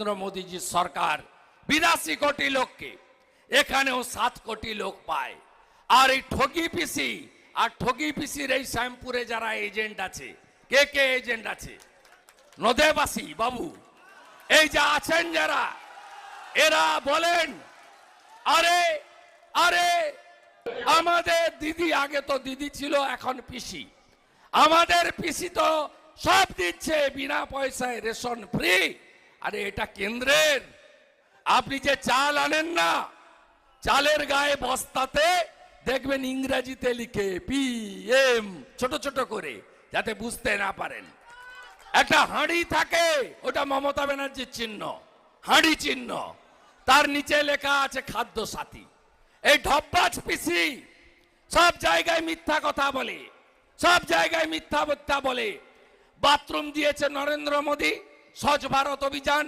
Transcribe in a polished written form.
নরেন্দ্র মোদীজির সরকার 82 কোটি লোককে, এখানেও 7 কোটি লোক পায়। আর এই ঠগি পিসি আর ঠগি পিসির এই শ্যামপুরে যারা এজেন্ট আছে, কে কে এজেন্ট আছে? নদেবাসী বাবু এই যে আছেন যারা, এরা বলেন আরে আরে আমাদের দিদি, আগে তো দিদি ছিল, এখন পিসি, আমাদের পিসি তো সব দিচ্ছে বিনা পয়সায়, রেশন ফ্রি। আরে এটা কেন্দ্রের, আপনি যে চাল আনেন না, চালের গায়ে বস্তাতে দেখবেন ইংরেজিতে লিখে PM ছোট ছোট করে, যাতে বুঝতে না পারেন। একটা হাঁড়ি থাকে, ওটা মমতা ব্যানার্জির চিহ্ন, হাঁড়ি চিহ্ন, তার নিচে লেখা আছে খাদ্য সাথী। এই ঢপবাজ পিসি সব জায়গায় মিথ্যা কথা বলে, সব জায়গায় মিথ্যা বলে। বাথরুম দিয়েছে নরেন্দ্র মোদী, স্বচ্ছ ভারত অভিযান,